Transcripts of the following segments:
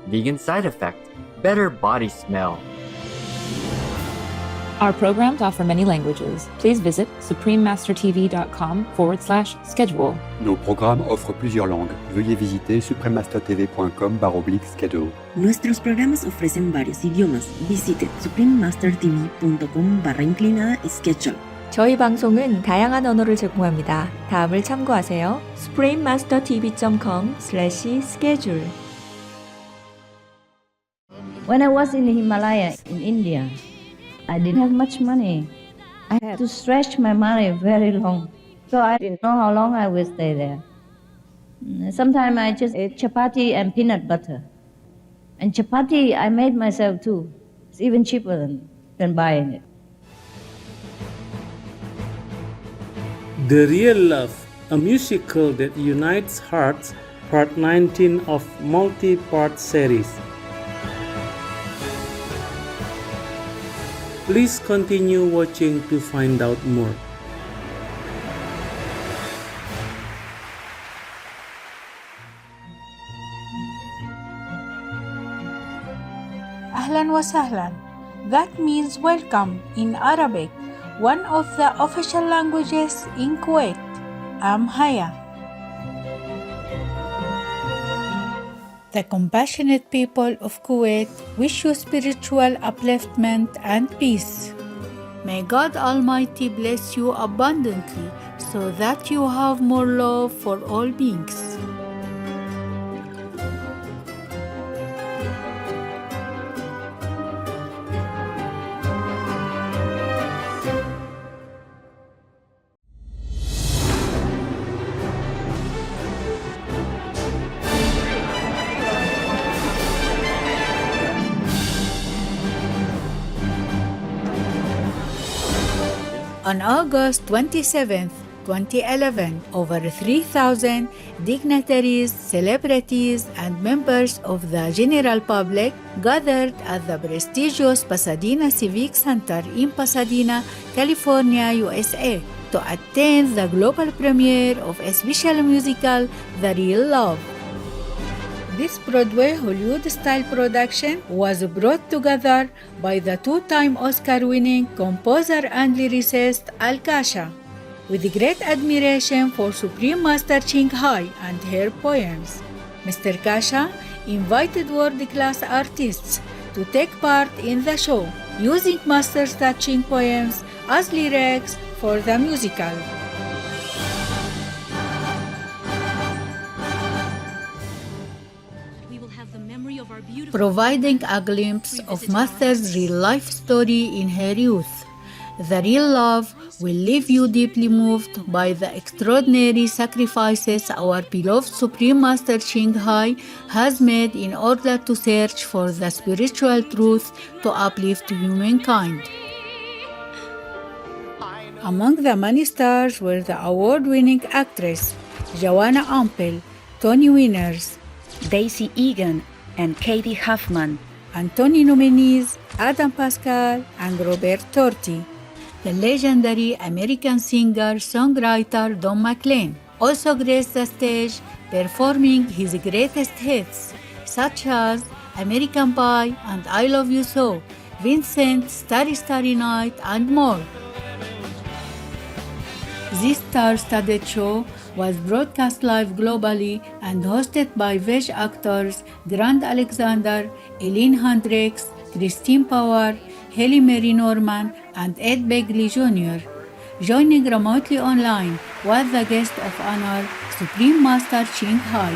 vegan side effect, better body smell. Our programs offer many languages. Please visit suprememastertv.com/schedule. Nos programmes offrent plusieurs langues. Veuillez visiter suprememastertv.com/schedule. Nuestros programas ofrecen varios idiomas. Visite suprememastertv.com/schedule. 저희 방송은 다양한 언어를 제공합니다. 다음을 참고하세요. suprememastertv.com/schedule. When I was in the Himalaya in India, I didn't have much money. I had to stretch my money very long. So I didn't know how long I would stay there. Sometimes I just ate chapati and peanut butter. And chapati I made myself too. It's even cheaper than buying it. The Real Love, a musical that unites hearts, part 19 of multi-part series. Please continue watching to find out more. Ahlan wa sahlan. That means welcome in Arabic, one of the official languages in Kuwait. I'm Haya. The compassionate people of Kuwait wish you spiritual upliftment and peace. May God Almighty bless you abundantly so that you have more love for all beings. On August 27, 2011, over 3,000 dignitaries, celebrities, and members of the general public gathered at the prestigious Pasadena Civic Center in Pasadena, California, USA, to attend the global premiere of a special musical, The Real Love. This Broadway Hollywood-style production was brought together by the two-time Oscar-winning composer and lyricist Al Kasha, with great admiration for Supreme Master Ching Hai and her poems. Mr. Kasha invited world-class artists to take part in the show, using Master's touching poems as lyrics for the musical. Providing a glimpse of Master's real-life story in her youth. The Real Love will leave you deeply moved by the extraordinary sacrifices our beloved Supreme Master Ching Hai has made in order to search for the spiritual truth to uplift humankind. Among the many stars were the award-winning actress Joanna Ampel, Tony winners Daisy Egan and Katie Huffman, and Tony nominees Adam Pascal and Robert Torti. The legendary American singer-songwriter Don McLean also graced the stage, performing his greatest hits, such as American Pie and I Love You So, Vincent, Starry Starry Night, and more. This star-studded show was broadcast live globally and hosted by Veg actors Grant Alexander, Eileen Hendricks, Christine Power, Haley Mary Norman, and Ed Begley Jr. Joining remotely online was the guest of honor, Supreme Master Ching Hai.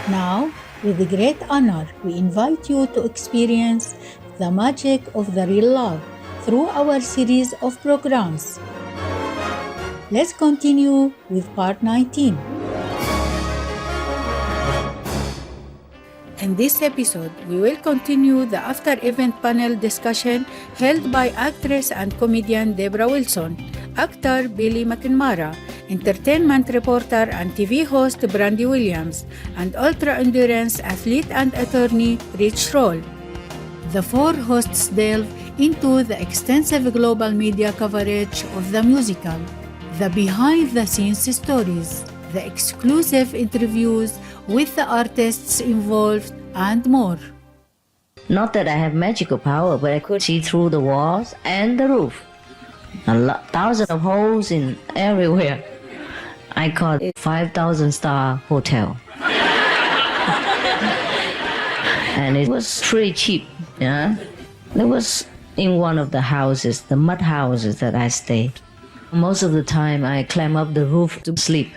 Now, with great honor, we invite you to experience the magic of the real love through our series of programs. Let's continue with part 19. In this episode, we will continue the after-event panel discussion held by actress and comedian Deborah Wilson, actor Billy McNamara, entertainment reporter and TV host Brandy Williams, and ultra-endurance athlete and attorney Rich Roll. The four hosts delve into the extensive global media coverage of the musical, the behind-the-scenes stories, the exclusive interviews with the artists involved, and more. Not that I have magical power, but I could see through the walls and the roof. Thousands of holes in everywhere. I called it 5,000-star hotel. And it was pretty cheap, yeah. It was in one of the houses, the mud houses that I stayed. Most of the time I climb up the roof to sleep.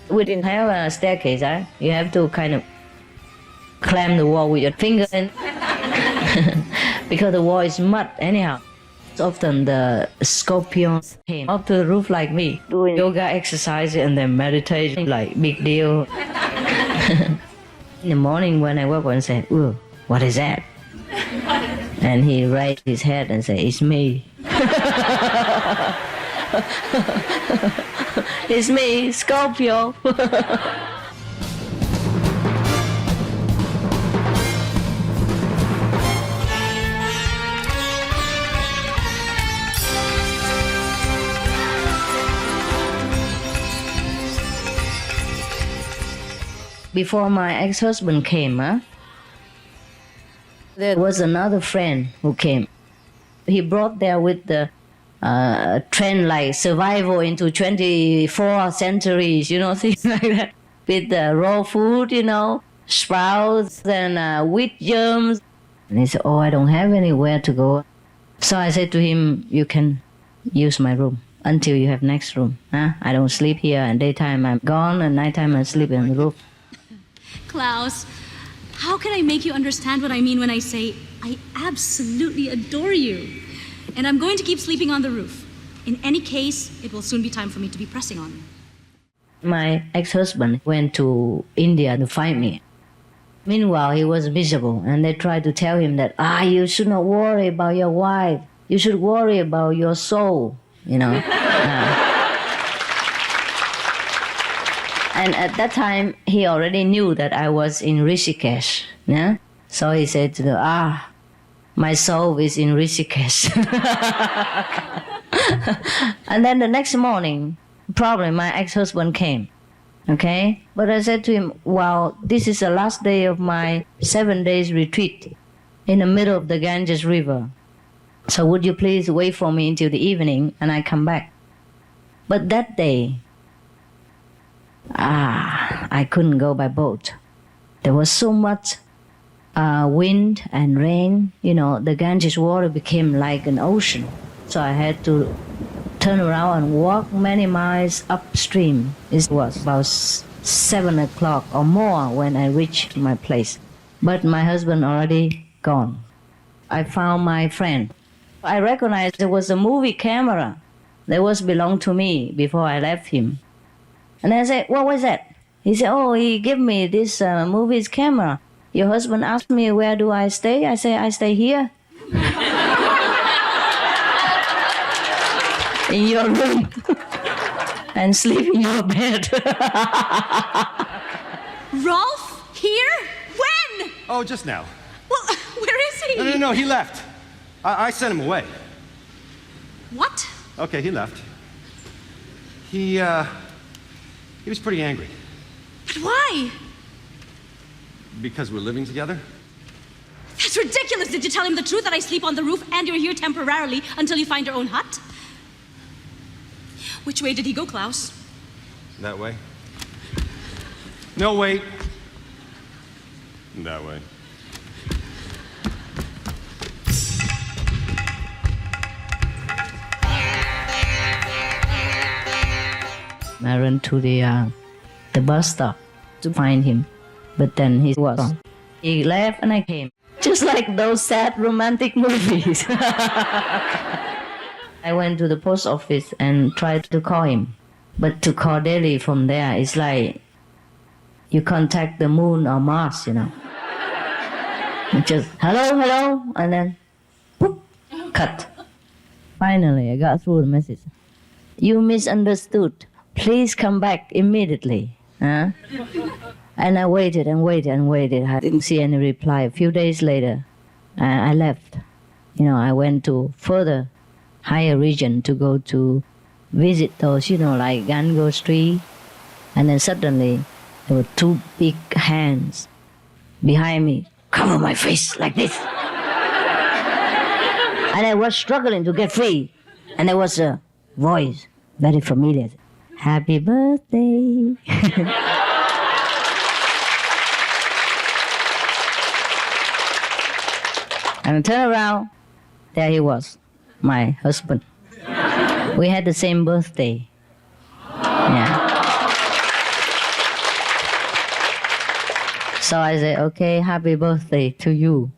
We didn't have a staircase, huh? You have to kind of climb the wall with your finger and because the wall is mud anyhow. Often the scorpions came up to the roof like me, doing yoga exercise and then meditation, like big deal. In the morning when I woke up and said, "Ooh, what is that?" And he raised his head and said, "It's me." It's me, Scorpio. Before my ex-husband came, there was another friend who came. He brought there with the trend like survival into 24 centuries, you know, things like that. With raw food, you know, sprouts and wheat germs. And he said, "Oh, I don't have anywhere to go." So I said to him, "You can use my room until you have next room. I don't sleep here, and daytime I'm gone, and nighttime I sleep on the roof." Klaus, how can I make you understand what I mean when I say I absolutely adore you? And I'm going to keep sleeping on the roof. In any case, it will soon be time for me to be pressing on. My ex-husband went to India to find me. Meanwhile, he was miserable, and they tried to tell him that, you should not worry about your wife. You should worry about your soul, you know. And at that time, he already knew that I was in Rishikesh. Yeah? So he said to the, my soul is in Rishikesh. And then the next morning, probably my ex-husband came. Okay? But I said to him, well, this is the last day of my 7 days retreat in the middle of the Ganges River. So would you please wait for me until the evening and I come back? But that day, I couldn't go by boat. There was so much wind and rain. You know, the Ganges water became like an ocean. So I had to turn around and walk many miles upstream. It was about 7 o'clock or more when I reached my place. But my husband already gone. I found my friend. I recognized it was a movie camera that was belonged to me before I left him. And I said, what was that? He said, he gave me this movie's camera. Your husband asked me, where do I stay? I said, I stay here. In your room. And sleep in your bed. Rolf? Here? When? Oh, just now. Well, where is he? No, he left. I sent him away. What? Okay, he left. He was pretty angry. But why? Because we're living together? That's ridiculous. Did you tell him the truth that I sleep on the roof and you're here temporarily until you find your own hut? Which way did he go, Klaus? That way. No, wait. That way. I ran to the bus stop to find him, but then he was gone. He left and I came, just like those sad romantic movies. I went to the post office and tried to call him, but to call Delhi from there is like you contact the moon or Mars, you know. Just hello, and then boop, cut. Finally, I got through the message. You misunderstood. Please come back immediately. And I waited and waited and waited. I didn't see any reply. A few days later, I left. You know, I went to further higher region to go to visit those, you know, like Gango Street And then suddenly there were two big hands behind me, cover my face like this. And I was struggling to get free. And there was a voice, very familiar. Happy birthday. And I turned around, there he was, my husband. We had the same birthday. Yeah. So I said, okay, happy birthday to you.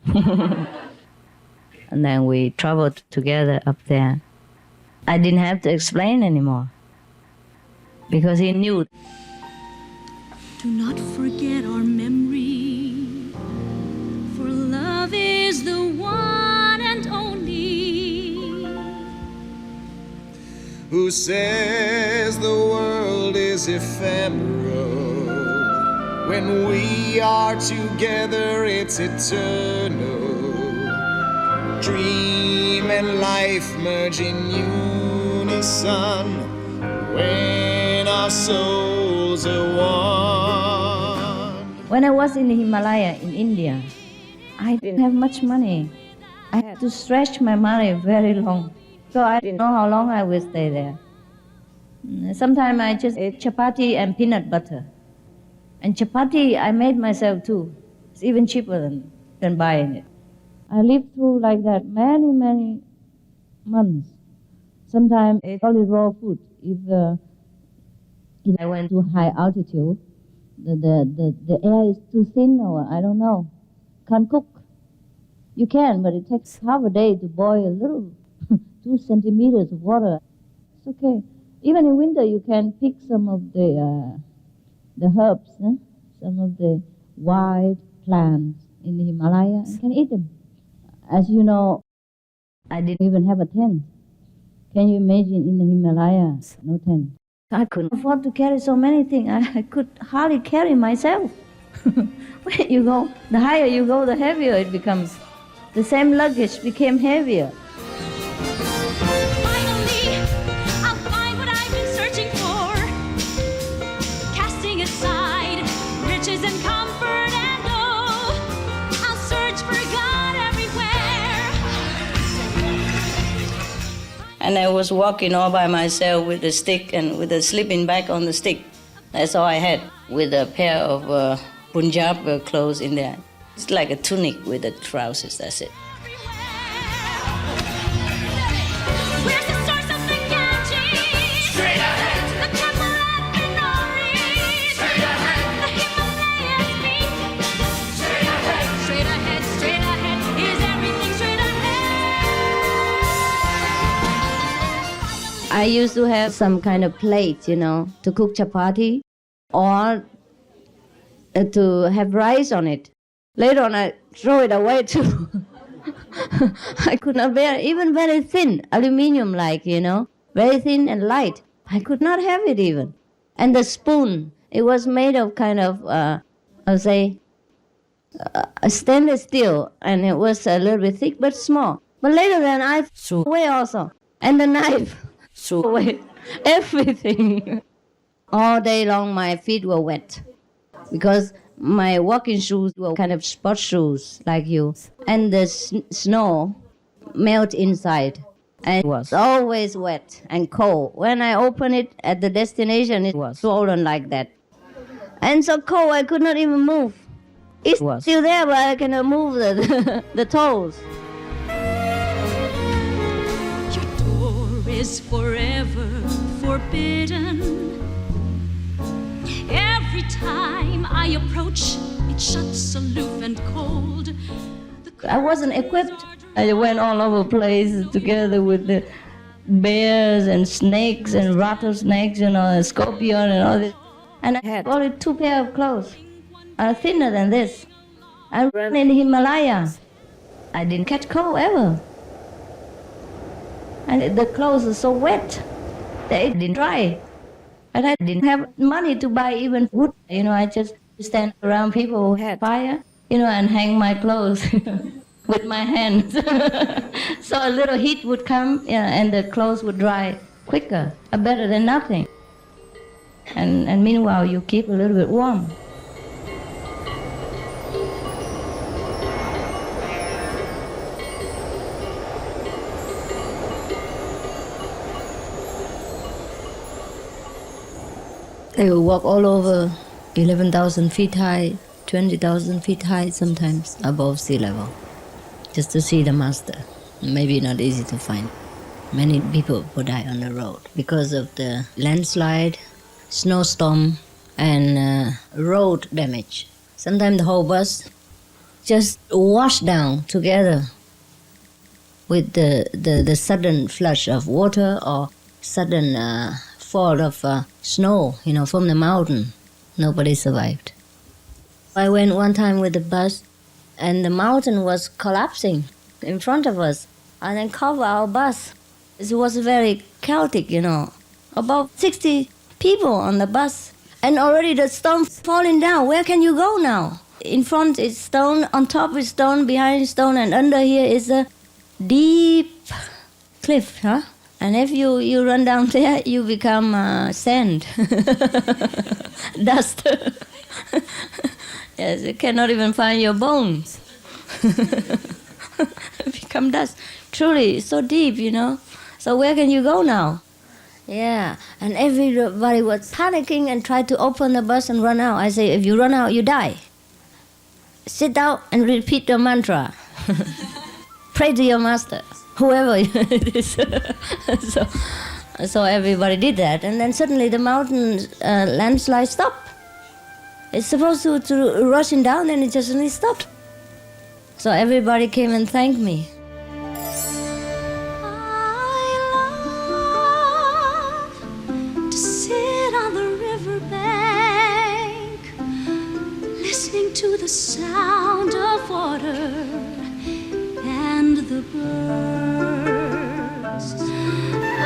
And then we traveled together up there. I didn't have to explain anymore because he knew. Do not forget our memory, for love is the one and only. Who says the world is ephemeral? When we are together, it's eternal. Dream and life merge in unison when our souls are one. When I was in the Himalaya in India, I didn't have much money. I had to stretch my money very long. So I didn't know how long I would stay there. Sometimes I just ate chapati and peanut butter. And chapati I made myself too. It's even cheaper than buying it. I lived through like that many, many months. Sometimes I ate only raw food. If I went to high altitude, the air is too thin or I don't know. Can't cook. You can, but it takes half a day to boil a little 2 centimeters of water. It's okay. Even in winter, you can pick some of the herbs, some of the wild plants in the Himalaya. You can eat them. As you know, I didn't even have a tent. Can you imagine in the Himalayas, no tent? I couldn't afford to carry so many things. I could hardly carry myself. Where you go, the higher you go, the heavier it becomes. The same luggage became heavier. Finally, I'll find what I've been searching for. Casting aside riches and comfort and oh, I'll search for God everywhere. And I was walking all by myself with a stick and with a sleeping bag on the stick. That's all I had, with a pair of Punjab clothes in there. It's like a tunic with the trousers, that's it. Where's the source of the Ganges? Straight ahead. The temple at Benari. Straight ahead. The Himalayas meet. Straight ahead. Straight ahead, straight ahead. Is everything straight ahead? I used to have some kind of plate, to cook chapati or to have rice on it. Later on, I throw it away too. I could not bear it. Even very thin, aluminium-like, very thin and light. I could not have it even. And the spoon, it was made of kind of, stainless steel, and it was a little bit thick but small. But later then, I threw away also. And the knife, threw away everything. All day long, my feet were wet because my walking shoes were kind of sports shoes like you. And the snow melt inside. And it was always wet and cold. When I opened it at the destination, it was swollen like that. And so cold, I could not even move. It's still there, but I cannot move the toes. Your door is forever forbidden. Every time I approach, it shuts aloof and cold. I wasn't equipped. I went all over places together with the bears and snakes and rattlesnakes, Scorpio and all this. And I had only 2 pairs of clothes, thinner than this. I ran in the Himalaya. I didn't catch cold ever. And the clothes are so wet, they didn't dry. And I didn't have money to buy even wood. I just stand around people who had fire, and hang my clothes with my hands. So a little heat would come, and the clothes would dry quicker, better than nothing. And meanwhile, you keep a little bit warm. They will walk all over 11,000 feet high, 20,000 feet high, sometimes above sea level, just to see the master. Maybe not easy to find. Many people will die on the road because of the landslide, snowstorm, and road damage. Sometimes the whole bus just wash down together with the sudden flush of water or sudden fall of snow, from the mountain. Nobody survived. I went one time with the bus, and the mountain was collapsing in front of us, and then covered our bus. It was very chaotic, About 60 people on the bus, and already the stone falling down. Where can you go now? In front is stone, on top is stone, behind is stone, and under here is a deep cliff, huh? And if you run down there, you become sand, dust. Yes, you cannot even find your bones. Become dust. Truly, it's so deep, So where can you go now? Yeah, and everybody was panicking and tried to open the bus and run out. I say, if you run out, you die. Sit down and repeat your mantra. Pray to your master. Whoever it is. So everybody did that, and then suddenly the mountain landslide stopped. It's supposed to rushing down, and it just suddenly stopped. So everybody came and thanked me. I love to sit on the riverbank, listening to the sound of water and the birds. I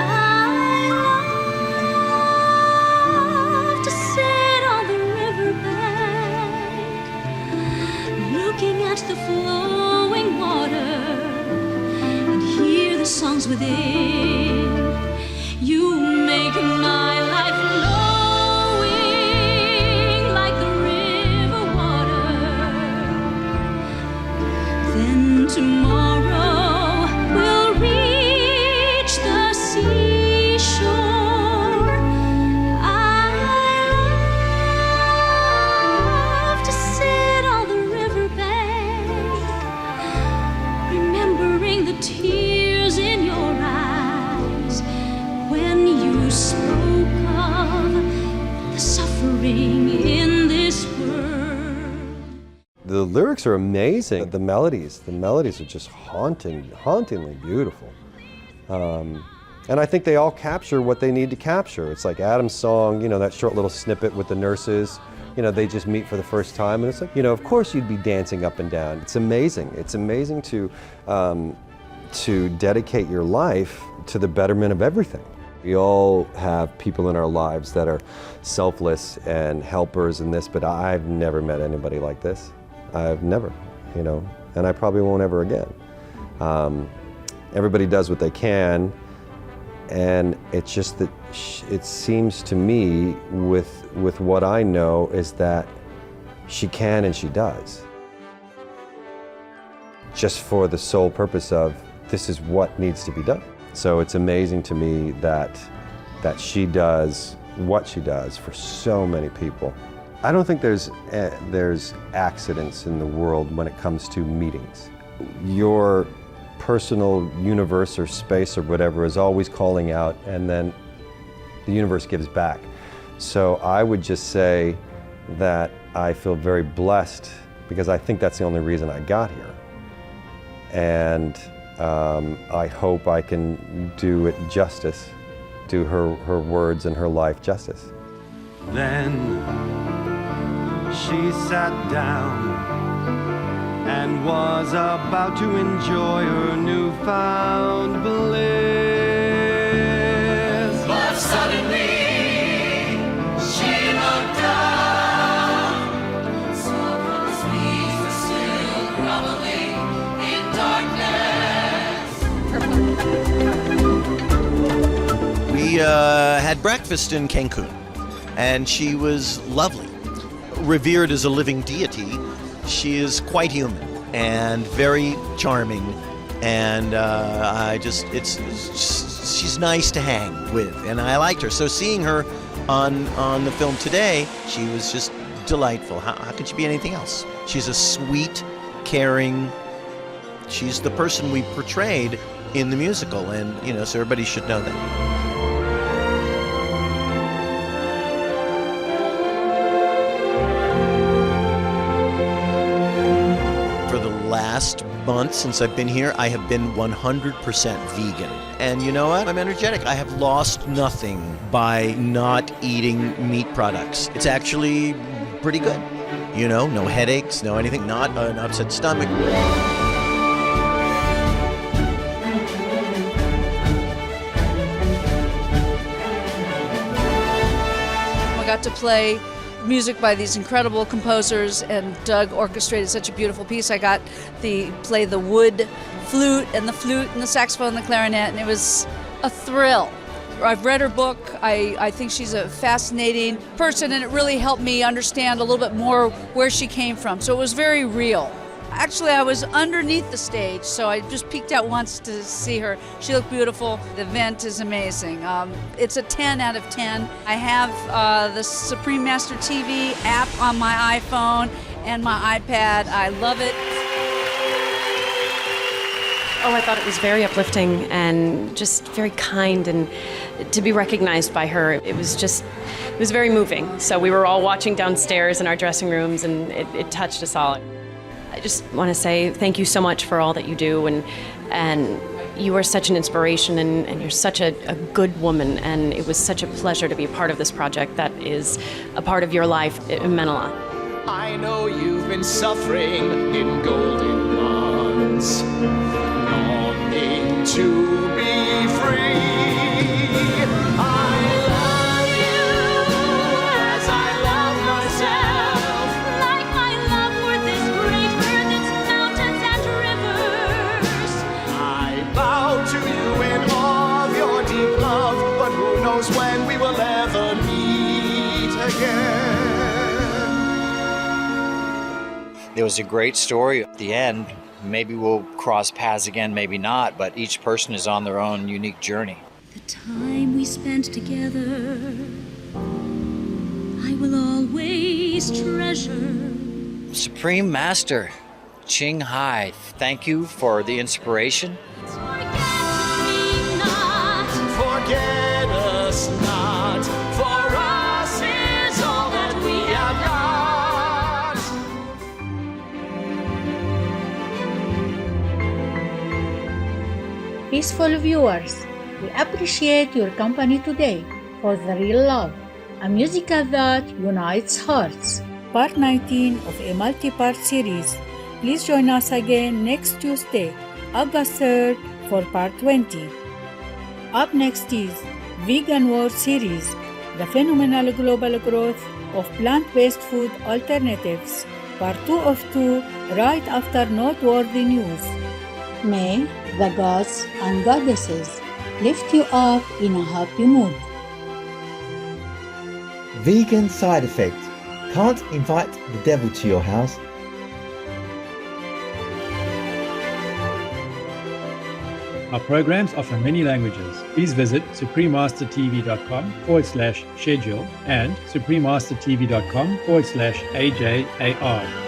love to sit on the riverbank, looking at the flowing water and hear the songs within. You make my life flowing like the river water. Then tomorrow we'll reach the seashore. I love to sit on the riverbank, remembering the tears in your eyes when you spoke of the suffering in this world. The lyrics are amazing. The melodies are just hauntingly beautiful. And I think they all capture what they need to capture. It's like Adam's song, that short little snippet with the nurses. They just meet for the first time, and it's like, of course you'd be dancing up and down. It's amazing. It's amazing to dedicate your life to the betterment of everything. We all have people in our lives that are selfless and helpers in this, but I've never met anybody like this. I've never, and I probably won't ever again. Everybody does what they can, and it's just that it seems to me with what I know is that she can and she does. Just for the sole purpose of this is what needs to be done. So it's amazing to me that she does what she does for so many people. I don't think there's accidents in the world when it comes to meetings. Your personal universe or space or whatever is always calling out, and then the universe gives back. So I would just say that I feel very blessed because I think that's the only reason I got here. And I hope I can do it justice, do her words and her life justice. Then she sat down and was about to enjoy her newfound bliss. But suddenly she looked down, saw those leaves were still groveling in darkness. We had breakfast in Cancun. and she was lovely. Revered as a living deity, she is quite human and very charming, and she's nice to hang with, and I liked her. So seeing her on the film today, she was just delightful. How could she be anything else? She's a sweet, caring. She's the person we portrayed in the musical, and so everybody should know that. For the last month since I've been here, I have been 100% vegan. And you know what? I'm energetic. I have lost nothing by not eating meat products. It's actually pretty good. No headaches, no anything, not an upset stomach. I got to play music by these incredible composers, and Doug orchestrated such a beautiful piece. I got to play the wood flute and the saxophone and the clarinet, and it was a thrill. I've read her book. I think she's a fascinating person, and it really helped me understand a little bit more where she came from. So it was very real. Actually, I was underneath the stage, so I just peeked out once to see her. She looked beautiful. The event is amazing. It's a 10 out of 10. I have the Supreme Master TV app on my iPhone and my iPad. I love it. Oh, I thought it was very uplifting and just very kind, and to be recognized by her, it was very moving. So we were all watching downstairs in our dressing rooms, and it touched us all. I just want to say thank you so much for all that you do, and you are such an inspiration, and you're such a good woman, and it was such a pleasure to be a part of this project that is a part of your life. It meant a lot. I know you've been suffering in golden months, longing to be free. I love you as I love myself, like my love for this great earth, its mountains and rivers. I bow to you in awe of your deep love, but who knows when we will ever meet again. It was a great story. At the end, maybe we'll cross paths again, maybe not, but each person is on their own unique journey. The time we spent together, I will always treasure. Supreme Master Ching Hai, thank you for the inspiration. Forget us not, for us is all that we have got. Peaceful viewers, we appreciate your company today for The Real Love, a musical that unites hearts. Part 19 of a multi-part series. Please join us again next Tuesday, August 3rd, for Part 20. Up next is Vegan War Series, the phenomenal global growth of plant-based food alternatives. Part 2 of 2, right after noteworthy news. May the gods and goddesses lift you up in a happy mood. Vegan side effect. Can't invite the devil to your house. Our programs are from many languages. Please visit suprememastertv.com/schedule and suprememastertv.com/AJAR.